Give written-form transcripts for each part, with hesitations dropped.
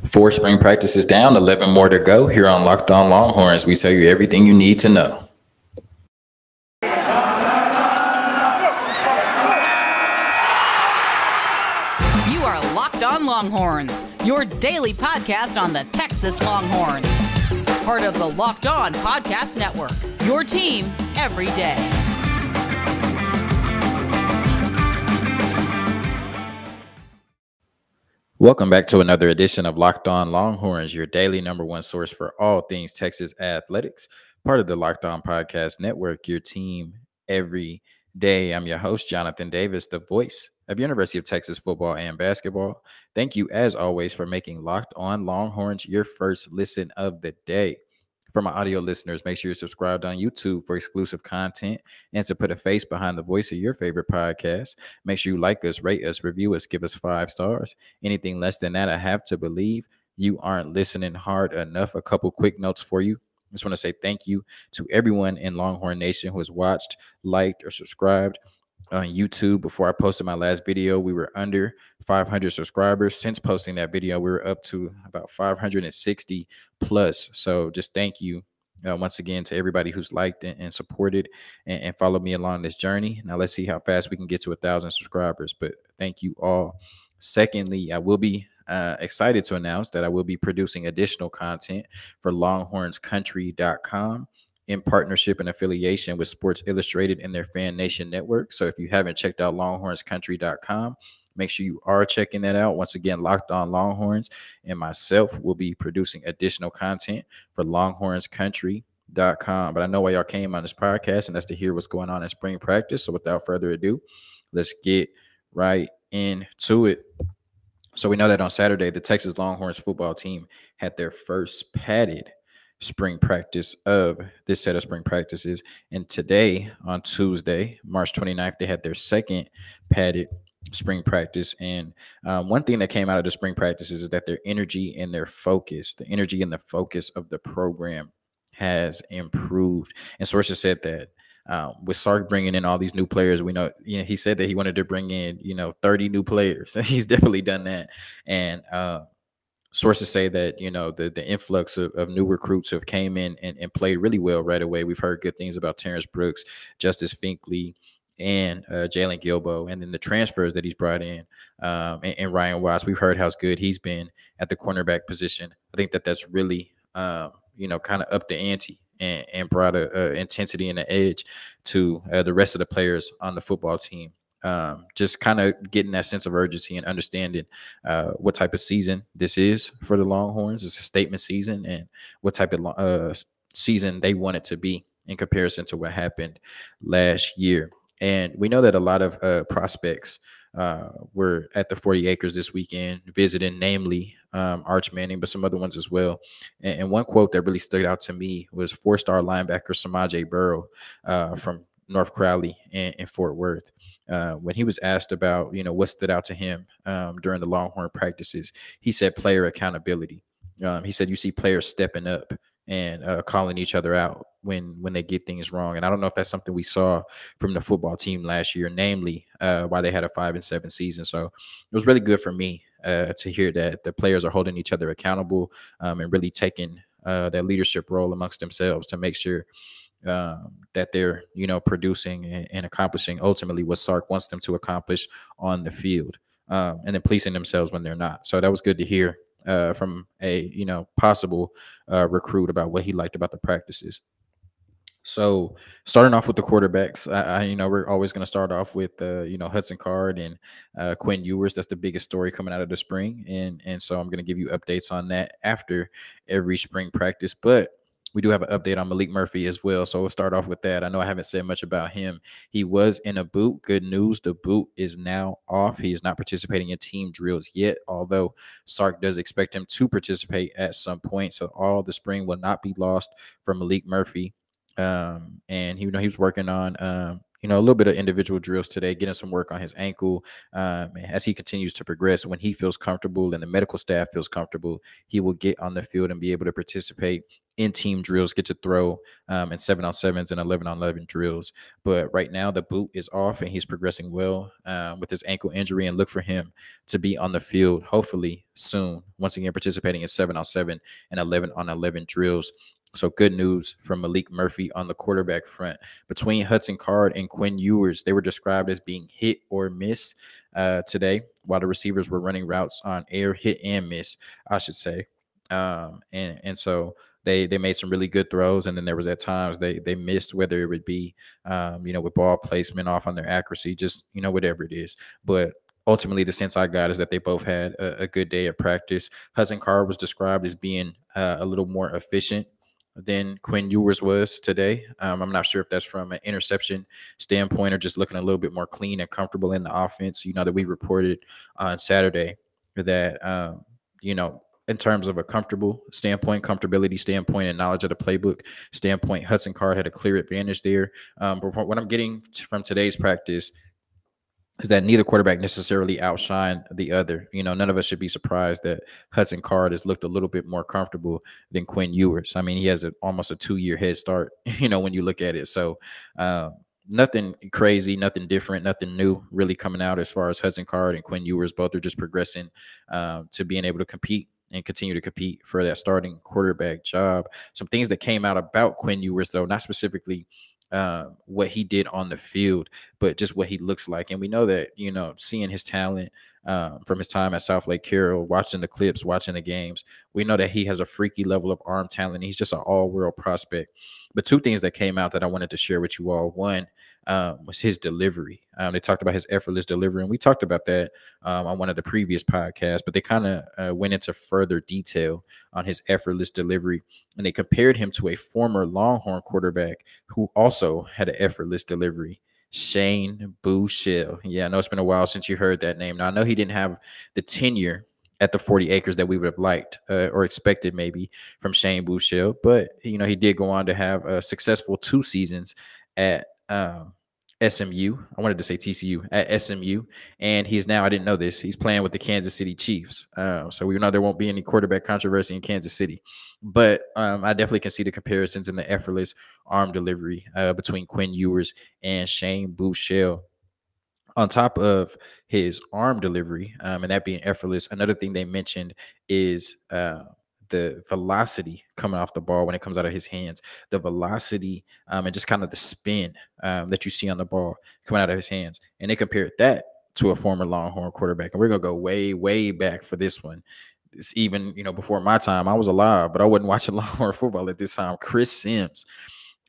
4 spring practices down, 11 more to go. Here on Locked On Longhorns, we tell you everything you need to know. You are Locked On Longhorns, your daily podcast on the Texas Longhorns. Part of the Locked On Podcast Network, your team every day. Welcome back to another edition of Locked On Longhorns, your daily number one source for all things Texas athletics. Part of the Locked On Podcast Network, your team every day. I'm your host, Jonathan Davis, the voice of University of Texas football and basketball. Thank you, as always, for making Locked On Longhorns your first listen of the day. For my audio listeners, make sure you're subscribed on YouTube for exclusive content and to put a face behind the voice of your favorite podcast. Make sure you like us, rate us, review us, give us 5 stars. Anything less than that, I have to believe you aren't listening hard enough. A couple quick notes for you. I just want to say thank you to everyone in Longhorn Nation who has watched, liked, or subscribed on YouTube. Before I posted my last video, we were under 500 subscribers. Since posting that video, we were up to about 560 plus. So just thank you once again to everybody who's liked and supported and followed me along this journey. Now let's see how fast we can get to 1,000 subscribers, but thank you all. Secondly, I will be excited to announce that I will be producing additional content for longhornscountry.com in partnership and affiliation with Sports Illustrated and their Fan Nation network. So if you haven't checked out longhornscountry.com, make sure you are checking that out. Once again, Locked On Longhorns and myself will be producing additional content for longhornscountry.com. But I know why y'all came on this podcast, and that's to hear what's going on in spring practice. So without further ado, let's get right into it. So we know that on Saturday, the Texas Longhorns football team had their first padded spring practice of this set of spring practices. And today, on Tuesday, March 29th, they had their second padded spring practice. And one thing that came out of the spring practices is that their energy and their focus, the energy and the focus of the program has improved. And sources said that with Sark bringing in all these new players, we know, he said that he wanted to bring in, 30 new players. And he's definitely done that. And sources say that, the influx of new recruits have came in and played really well right away. We've heard good things about Terrence Brooks, Justice Finkley, and Jalen Gilbo, and then the transfers that he's brought in, and Ryan Watts. We've heard how good he's been at the cornerback position. I think that's really, kind of up the ante and brought a intensity and an edge to the rest of the players on the football team. Just kind of getting that sense of urgency and understanding what type of season this is for the Longhorns. It's a statement season, and what type of season they want it to be in comparison to what happened last year. And we know that a lot of prospects were at the 40 acres this weekend visiting, namely Arch Manning, but some other ones as well. And one quote that really stood out to me was 4-star linebacker Samaje Burrow from North Crowley in Fort Worth. When he was asked about, what stood out to him during the Longhorn practices, he said player accountability. He said you see players stepping up and calling each other out when they get things wrong. And I don't know if that's something we saw from the football team last year, namely why they had a 5-7 season. So it was really good for me to hear that the players are holding each other accountable and really taking that leadership role amongst themselves to make sure that they're, producing and accomplishing ultimately what Sark wants them to accomplish on the field, and then policing themselves when they're not. So that was good to hear from a, possible recruit about what he liked about the practices. So starting off with the quarterbacks, we're always going to start off with, Hudson Card and Quinn Ewers. That's the biggest story coming out of the spring. And so I'm going to give you updates on that after every spring practice. But we do have an update on Malik Murphy as well. So we'll start off with that. I know I haven't said much about him. He was in a boot. Good news. The boot is now off. He is not participating in team drills yet, although Sark does expect him to participate at some point. So all the spring will not be lost for Malik Murphy. And he was working on a little bit of individual drills today, getting some work on his ankle. As he continues to progress, when he feels comfortable and the medical staff feels comfortable, he will get on the field and be able to participate in team drills, get to throw in 7-on-7s and 11-on-11 drills. But right now, the boot is off and he's progressing well with his ankle injury. And look for him to be on the field, hopefully soon, once again, participating in 7-on-7 and 11-on-11 drills. So good news from Malik Murphy on the quarterback front. Between Hudson Card and Quinn Ewers, they were described as being hit or miss today, while the receivers were running routes on air, hit and miss, I should say. And so they made some really good throws, and then there was at times they missed, whether it would be with ball placement, off on their accuracy, just whatever it is. But ultimately, the sense I got is that they both had a good day of practice. Hudson Card was described as being a little more efficient than Quinn Ewers was today. I'm not sure if that's from an interception standpoint or just looking a little bit more clean and comfortable in the offense. That we reported on Saturday that, in terms of a comfortability standpoint, and knowledge of the playbook standpoint, Hudson Card had a clear advantage there. But what I'm getting from today's practice is that neither quarterback necessarily outshined the other. None of us should be surprised that Hudson Card has looked a little bit more comfortable than Quinn Ewers. I mean, he has almost a 2-year head start, when you look at it. So nothing crazy, nothing different, nothing new really coming out as far as Hudson Card and Quinn Ewers. Both are just progressing to being able to compete and continue to compete for that starting quarterback job. Some things that came out about Quinn Ewers, though, not specifically what he did on the field, but just what he looks like. And we know that, seeing his talent from his time at South Lake Carroll, watching the clips, watching the games, we know that he has a freaky level of arm talent. He's just an all-world prospect. But two things that came out that I wanted to share with you all. One was his delivery. They talked about his effortless delivery, and we talked about that on one of the previous podcasts, but they kind of went into further detail on his effortless delivery, and they compared him to a former Longhorn quarterback who also had an effortless delivery, Shane Buechele. Yeah, I know it's been a while since you heard that name. Now, I know he didn't have the tenure at the 40 acres that we would have liked or expected maybe from Shane Buechele, but, he did go on to have a successful 2 seasons at SMU. I wanted to say TCU, at SMU. And he is now, I didn't know this, he's playing with the Kansas City Chiefs. So we know there won't be any quarterback controversy in Kansas City. But I definitely can see the comparisons in the effortless arm delivery between Quinn Ewers and Shane Buechele. On top of his arm delivery, and that being effortless, another thing they mentioned is the velocity coming off the ball when it comes out of his hands, the velocity and just kind of the spin that you see on the ball coming out of his hands. And they compared that to a former Longhorn quarterback. And we're going to go way, way back for this one. It's even, before my time. I was alive, but I wasn't watching Longhorn football at this time. Chris Sims.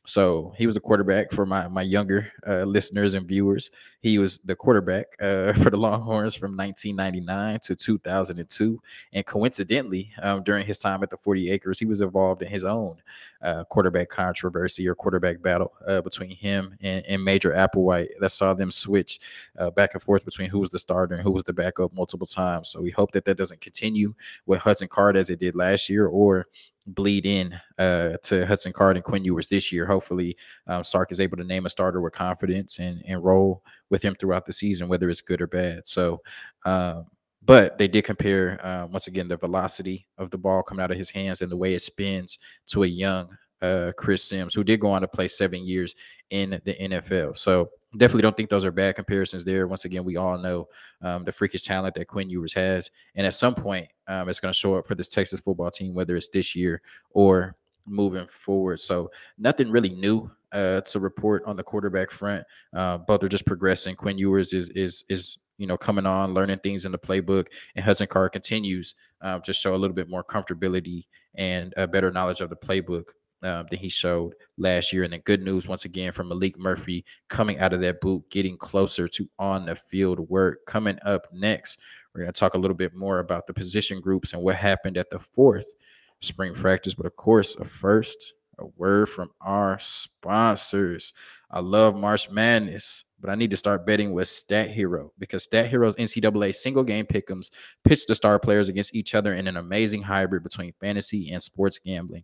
So he was the quarterback for my younger listeners and viewers. He was the quarterback for the Longhorns from 1999 to 2002. And coincidentally, during his time at the 40 acres, he was involved in his own quarterback controversy or quarterback battle between him and Major Applewhite that saw them switch back and forth between who was the starter and who was the backup multiple times. So we hope that doesn't continue with Hudson Card as it did last year, or bleed in to Hudson Card and Quinn Ewers this year. Hopefully Sark is able to name a starter with confidence and roll with him throughout the season, whether it's good or bad. So but they did compare once again the velocity of the ball coming out of his hands and the way it spins to a young Chris Sims, who did go on to play 7 years in the NFL. So definitely don't think those are bad comparisons there. Once again, we all know the freakish talent that Quinn Ewers has. And at some point, it's going to show up for this Texas football team, whether it's this year or moving forward. So nothing really new to report on the quarterback front. Both are just progressing. Quinn Ewers is coming on, learning things in the playbook. And Hudson Card continues to show a little bit more comfortability and a better knowledge of the playbook than he showed last year. And then good news once again from Maalik Murphy coming out of that boot, getting closer to on the field work. Coming up next, we're going to talk a little bit more about the position groups and what happened at the 4th spring practice. But of course, first, a word from our sponsors. I love March Madness, but I need to start betting with Stat Hero, because Stat Hero's NCAA single game pick'ems pitch the star players against each other in an amazing hybrid between fantasy and sports gambling.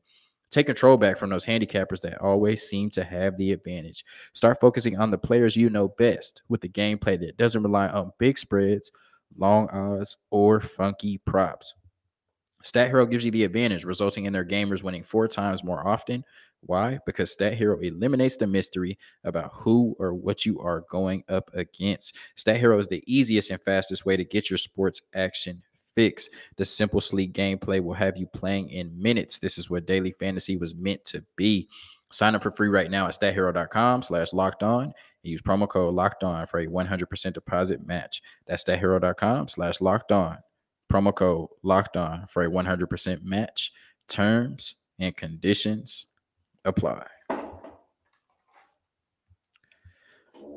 Take control back from those handicappers that always seem to have the advantage. Start focusing on the players you know best with the gameplay that doesn't rely on big spreads, long odds, or funky props. Stat Hero gives you the advantage, resulting in their gamers winning 4 times more often. Why? Because Stat Hero eliminates the mystery about who or what you are going up against. Stat Hero is the easiest and fastest way to get your sports action fix. The simple, sleek gameplay will have you playing in minutes. This is what daily fantasy was meant to be. Sign up for free right now at stathero.com/locked on and use promo code locked on for a 100% deposit match. That's stathero.com/locked on. Promo code locked on for a 100% match. Terms and conditions apply.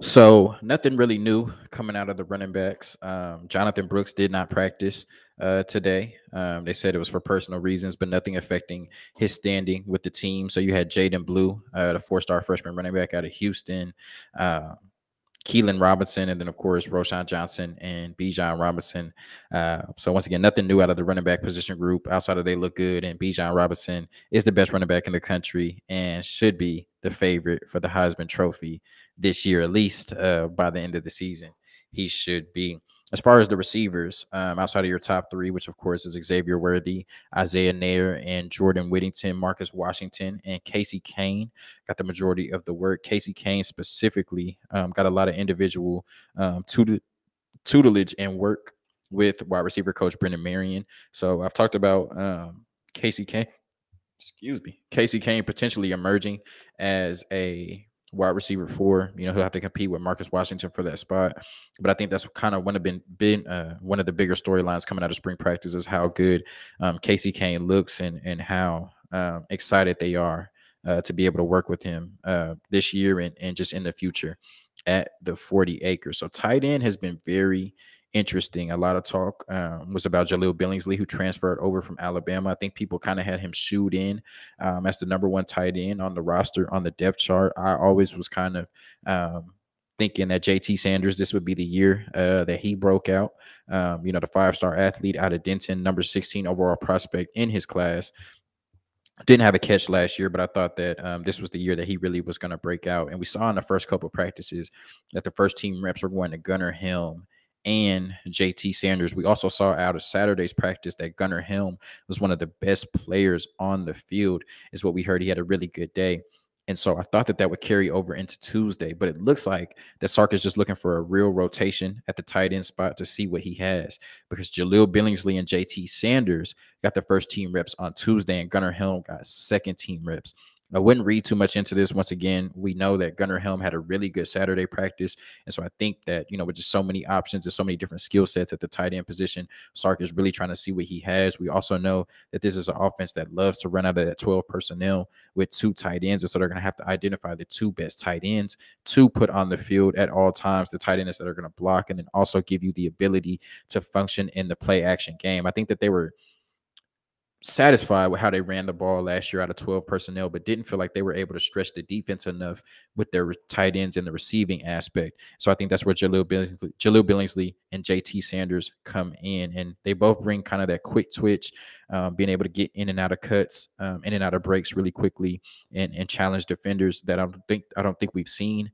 So nothing really new coming out of the running backs. Jonathan Brooks did not practice today. They said it was for personal reasons, but nothing affecting his standing with the team. So you had Jaden Blue, the 4-star freshman running back out of Houston, Keelan Robinson, and then, of course, Roshan Johnson and Bijan Robinson. So, once again, nothing new out of the running back position group outside of they look good. And Bijan Robinson is the best running back in the country and should be the favorite for the Heisman Trophy this year, at least by the end of the season. He should be. As far as the receivers, outside of your top 3, which, of course, is Xavier Worthy, Isaiah Nair, and Jordan Whittington, Marcus Washington, and Casey Kane got the majority of the work. Casey Kane specifically got a lot of individual tutelage and work with wide receiver coach Brendan Marion. So I've talked about Casey Kane potentially emerging as a wide receiver 4. He'll have to compete with Marcus Washington for that spot. But I think that's kind of one of the bigger storylines coming out of spring practice is how good Casey Kane looks and how excited they are to be able to work with him this year and just in the future at the 40 acres. So tight end has been very interesting. A lot of talk was about Jahlil Billingsley, who transferred over from Alabama. I think people kind of had him shooed in as the number 1 tight end on the roster on the depth chart. I always was kind of thinking that JT Sanders, this would be the year that he broke out. The 5-star athlete out of Denton, number 16 overall prospect in his class. Didn't have a catch last year, but I thought that this was the year that he really was going to break out. And we saw in the first couple of practices that the first team reps were going to Gunnar Helm and JT Sanders. We also saw out of Saturday's practice that Gunnar Helm was one of the best players on the field, is what we heard. He had a really good day. And so I thought that would carry over into Tuesday, but it looks like that Sark is just looking for a real rotation at the tight end spot to see what he has, because Jahlil Billingsley and JT Sanders got the first team reps on Tuesday and Gunnar Helm got second team reps. I wouldn't read too much into this. Once again, we know that Gunnar Helm had a really good Saturday practice. And so I think that, with just so many options and so many different skill sets at the tight end position, Sark is really trying to see what he has. We also know that this is an offense that loves to run out of that 12 personnel with 2 tight ends. And so they're going to have to identify the 2 best tight ends to put on the field at all times, the tight ends that are going to block and then also give you the ability to function in the play action game. I think that they were satisfied with how they ran the ball last year out of 12 personnel, but didn't feel like they were able to stretch the defense enough with their tight ends in the receiving aspect. So I think that's where Jahlil Billingsley and JT Sanders come in, and they both bring kind of that quick twitch, being able to get in and out of cuts, in and out of breaks really quickly, and challenge defenders that I don't think we've seen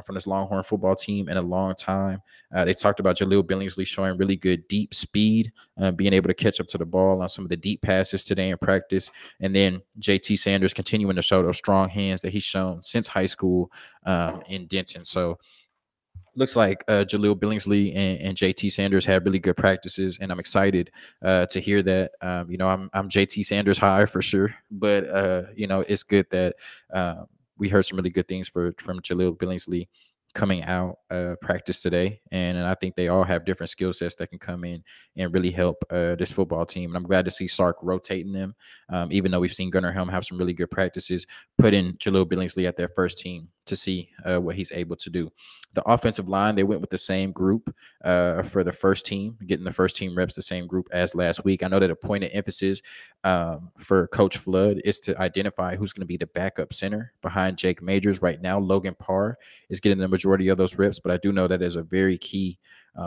from this Longhorn football team in a long time. They talked about Jahlil Billingsley showing really good deep speed, being able to catch up to the ball on some of the deep passes today in practice. And then JT Sanders continuing to show those strong hands that he's shown since high school in Denton. So looks like Jahlil Billingsley and JT Sanders had really good practices, and I'm excited to hear that. I'm JT Sanders high for sure, but it's good that we heard some really good things from Jahlil Billingsley coming out practice today, and I think they all have different skill sets that can come in and really help this football team. And I'm glad to see Sark rotating them, even though we've seen Gunnar Helm have some really good practices, put in Jahlil Billingsley at their first team to see what he's able to do. The offensive line, they went with the same group for the first team, getting the first team reps, the same group as last week. I know that a point of emphasis for Coach Flood is to identify who's going to be the backup center behind Jake Majors. Right now, Logan Parr is getting the majority of those reps, but I do know that is a very key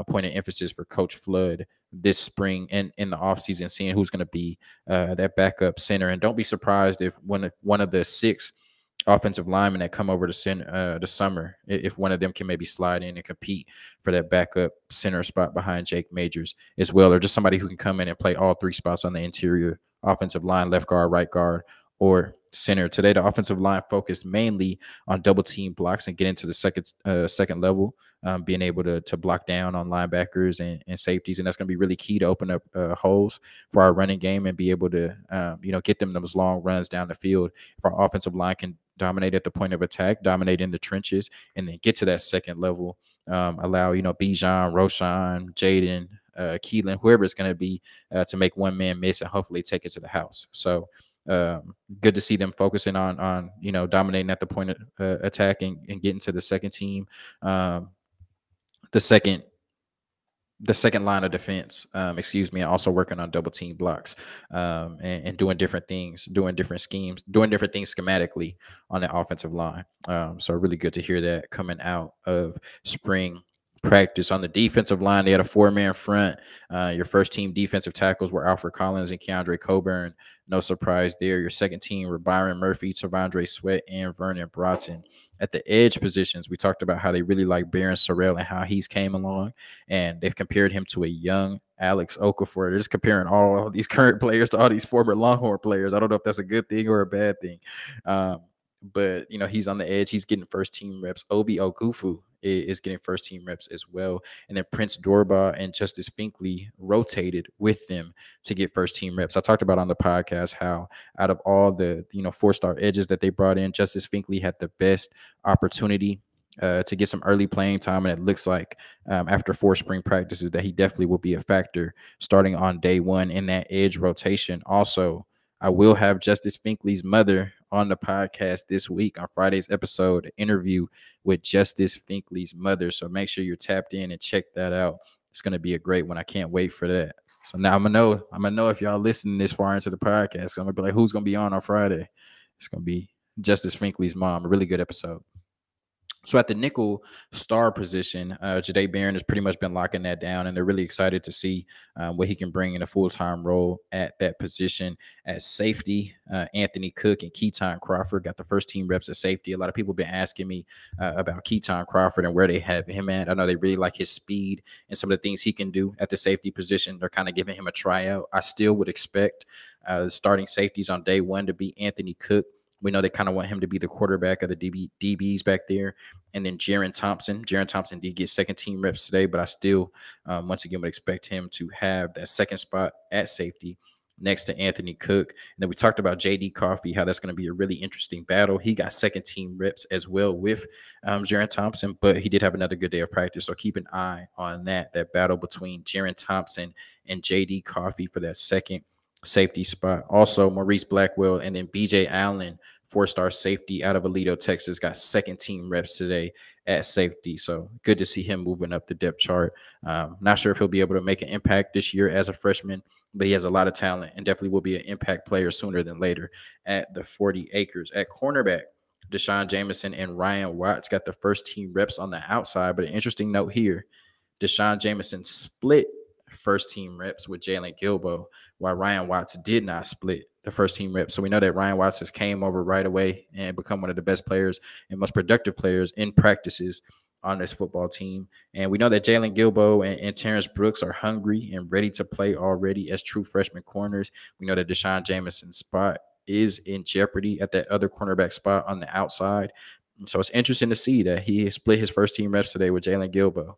point of emphasis for Coach Flood this spring and in the offseason, seeing who's going to be that backup center. And don't be surprised if one of the 6 offensive linemen that come over to the summer, if one of them can maybe slide in and compete for that backup center spot behind Jake Majors as well, or just somebody who can come in and play all 3 spots on the interior offensive line, left guard, right guard, or center. Today, the offensive line focused mainly on double team blocks and get into the second level, being able to block down on linebackers and safeties. And that's going to be really key to open up holes for our running game and be able to, get them those long runs down the field. If our offensive line can dominate at the point of attack, dominate in the trenches, and then get to that second level, allow, Bijan, Roshan, Jaden, Keelan, whoever it's going to be, to make one man miss and hopefully take it to the house. So good to see them focusing on dominating at the point of attack and getting to the second team, the second line of defense, and also working on double team blocks, and doing different things, doing different schemes, doing different things schematically on the offensive line. So really good to hear that coming out of spring practice. On the defensive line, they had a 4-man front. Your first team defensive tackles were Alfred Collins and Keandre Coburn. No surprise there. Your second team were Byron Murphy, Tavondre Sweat, and Vernon Broughton. At the edge positions, we talked about how they really like Barron Sorrell and how he's came along, and they've compared him to a young Alex Okafor. They're just comparing all these current players to all these former Longhorn players. I don't know if that's a good thing or a bad thing. But, he's on the edge. He's getting first-team reps. Obi Ogufu is getting first-team reps as well. And then Prince Dorba and Justice Finkley rotated with them to get first-team reps. I talked about on the podcast how out of all the, 4-star edges that they brought in, Justice Finkley had the best opportunity to get some early playing time. And it looks like after 4 spring practices that he definitely will be a factor starting on day 1 in that edge rotation. Also, I will have Justice Finkley's mother on the podcast this week on Friday's episode, an interview with Justice Finkley's mother. So make sure you're tapped in and check that out. It's going to be a great one. I can't wait for that. So now I'm gonna know if y'all listening this far into the podcast. I'm gonna be like, who's gonna be on Friday? It's gonna be Justice Finkley's mom. A really good episode. So at the nickel star position, Jahdae Barron has pretty much been locking that down, and they're really excited to see what he can bring in a full-time role at that position. At safety, Anthony Cook and Ketone Crawford got the first-team reps at safety. A lot of people have been asking me about Ketone Crawford and where they have him at. I know they really like his speed and some of the things he can do at the safety position. They're kind of giving him a tryout. I still would expect starting safeties on day 1 to be Anthony Cook. We know they kind of want him to be the quarterback of the DBs back there. And then Jaron Thompson. Jaron Thompson did get second-team reps today, but I still, once again, would expect him to have that second spot at safety next to Anthony Cook. And then we talked about J.D. Coffey, how that's going to be a really interesting battle. He got second-team reps as well with Jaron Thompson, but he did have another good day of practice. So keep an eye on that battle between Jaron Thompson and J.D. Coffey for that second safety spot. Also, Maurice Blackwell and then BJ Allen, 4-star safety out of Aledo, Texas, got second-team reps today at safety. So good to see him moving up the depth chart. Not sure if he'll be able to make an impact this year as a freshman, but he has a lot of talent and definitely will be an impact player sooner than later at the 40 acres. At cornerback, Deshaun Jameson and Ryan Watts got the first-team reps on the outside. But an interesting note here, Deshaun Jameson split first-team reps with Jalen Gilbo, while Ryan Watts did not split the first-team reps. So we know that Ryan Watts has came over right away and become one of the best players and most productive players in practices on this football team. And we know that Jalen Gilbo and Terrence Brooks are hungry and ready to play already as true freshman corners. We know that Deshaun Jameson's spot is in jeopardy at that other cornerback spot on the outside. So it's interesting to see that he split his first-team reps today with Jalen Gilbo,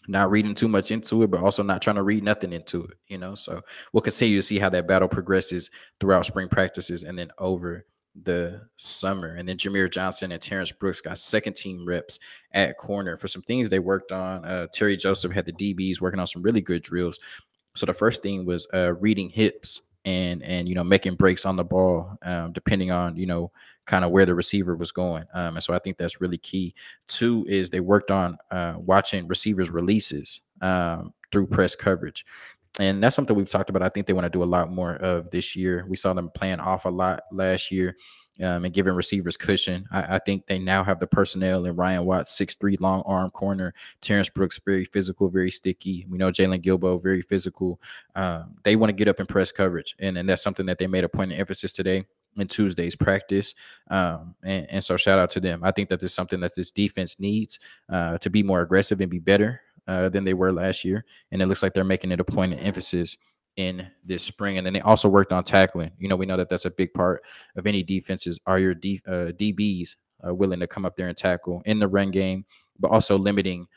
not reading too much into it, but also not trying to read nothing into it, So we'll continue to see how that battle progresses throughout spring practices and then over the summer. And then Jameer Johnson and Terrence Brooks got second-team reps at corner for some things they worked on. Terry Joseph had the DBs working on some really good drills. So the first thing was reading hips and making breaks on the ball, depending on, kind of where the receiver was going. And so I think that's really key. 2 is they worked on watching receivers' releases through press coverage. And that's something we've talked about. I think they want to do a lot more of this year. We saw them playing off a lot last year. and giving receivers cushion. I think they now have the personnel in Ryan Watts, 6'3", long arm corner. Terrence Brooks, very physical, very sticky. We know Jalen Gilbo, very physical. They want to get up in press coverage, and that's something that they made a point of emphasis today in Tuesday's practice. And so shout out to them. I think that this is something that this defense needs to be more aggressive and be better than they were last year. And it looks like they're making it a point of emphasis in this spring. And then they also worked on tackling. We know that that's a big part of any defenses. Are your DBs willing to come up there and tackle in the run game, but also limiting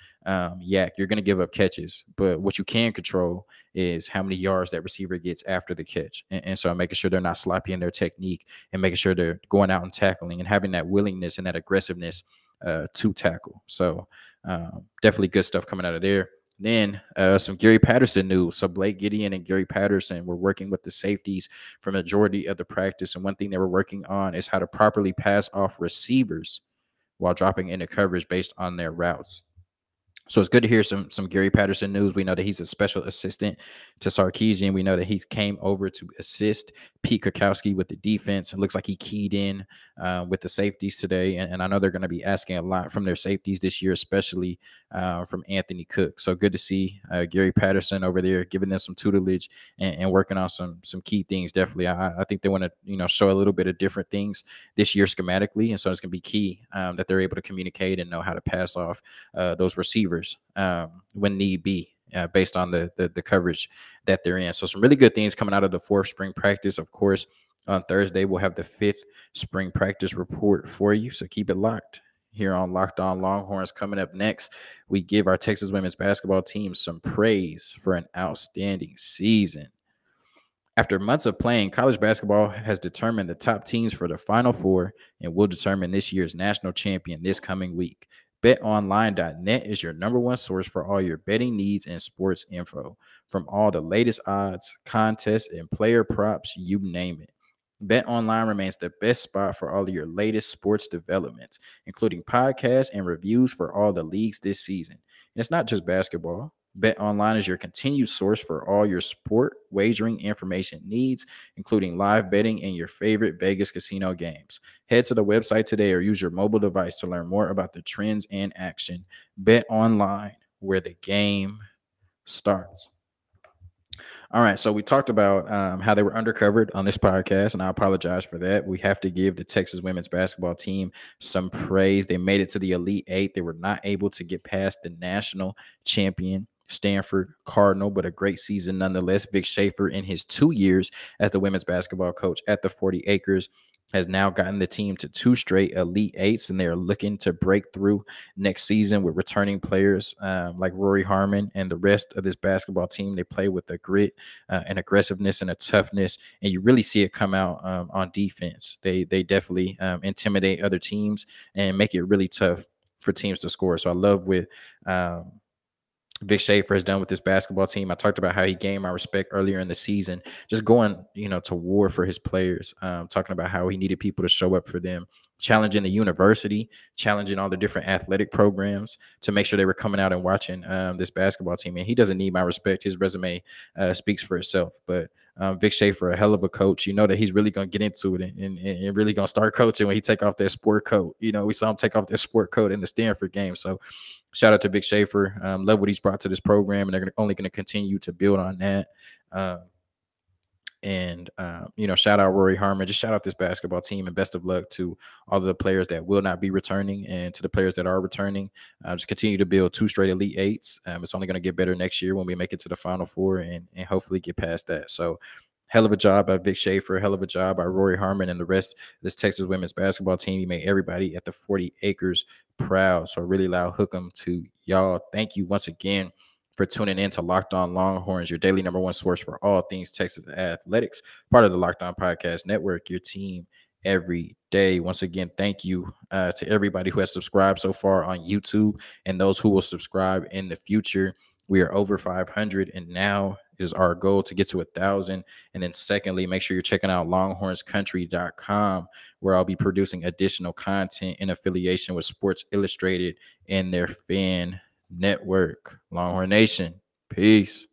yak? You're going to give up catches, but what you can control is how many yards that receiver gets after the catch. And so making sure they're not sloppy in their technique and making sure they're going out and tackling and having that willingness and that aggressiveness to tackle. So definitely good stuff coming out of there. Then some Gary Patterson news. So Blake Gideon and Gary Patterson were working with the safeties for majority of the practice. And one thing they were working on is how to properly pass off receivers while dropping into coverage based on their routes. So it's good to hear some Gary Patterson news. We know that he's a special assistant to Sarkisian. We know that he came over to assist Pete Kwiatkowski with the defense. It looks like he keyed in with the safeties today. And I know they're going to be asking a lot from their safeties this year, especially from Anthony Cook. So good to see Gary Patterson over there giving them some tutelage and working on some key things. Definitely, I think they want to show a little bit of different things this year schematically. And so it's going to be key that they're able to communicate and know how to pass off those receivers when need be, based on the coverage that they're in. So some really good things coming out of the fourth spring practice. Of course, on Thursday, we'll have the fifth spring practice report for you. So keep it locked here on Locked On Longhorns. Coming up next, we give our Texas women's basketball team some praise for an outstanding season. After months of playing, college basketball has determined the top teams for the Final Four and will determine this year's national champion this coming week. BetOnline.net is your number one source for all your betting needs and sports info. From all the latest odds, contests, and player props, you name it. BetOnline remains the best spot for all of your latest sports developments, including podcasts and reviews for all the leagues this season. And it's not just basketball. BetOnline is your continued source for all your sport wagering information needs, including live betting and your favorite Vegas casino games. Head to the website today or use your mobile device to learn more about the trends and action. BetOnline, where the game starts. All right, so we talked about how they were undercovered on this podcast, and I apologize for that. We have to give the Texas women's basketball team some praise. They made it to the Elite Eight. They were not able to get past the national champion Stanford Cardinal, but a great season nonetheless. Vic Shaefer, in his 2 years as the women's basketball coach at the 40 Acres, has now gotten the team to 2 straight Elite Eights, and they are looking to break through next season with returning players like Rori Harmon and the rest of this basketball team. They play with a grit and aggressiveness and a toughness, and you really see it come out on defense. They definitely intimidate other teams and make it really tough for teams to score. So I love what Vic Shaefer has done with this basketball team. I talked about how he gained my respect earlier in the season, just going, to war for his players, talking about how he needed people to show up for them, challenging the university, challenging all the different athletic programs to make sure they were coming out and watching this basketball team. And he doesn't need my respect. His resume speaks for itself. But Vic Shaefer, a hell of a coach. You know that he's really going to get into it and really going to start coaching when he take off that sport coat. We saw him take off that sport coat in the Stanford game. So shout out to Vic Shaefer. Love what he's brought to this program, and they're only going to continue to build on that. Shout out Rori Harmon. Just shout out this basketball team, and best of luck to all of the players that will not be returning and to the players that are returning. Just continue to build 2 straight Elite Eights. It's only going to get better next year when we make it to the Final Four and hopefully get past that. So hell of a job by Vic Shaefer, hell of a job by Rori Harmon and the rest of this Texas women's basketball team. You made everybody at the 40 Acres proud. So a really loud hook 'em to y'all. Thank you once again for tuning in to Locked On Longhorns, your daily number one source for all things Texas athletics, part of the Locked On Podcast Network, your team every day. Once again, thank you to everybody who has subscribed so far on YouTube and those who will subscribe in the future. We are over 500, and now is our goal to get to 1,000. And then secondly, make sure you're checking out longhornscountry.com, where I'll be producing additional content in affiliation with Sports Illustrated and their fan network. Longhorn Nation, peace.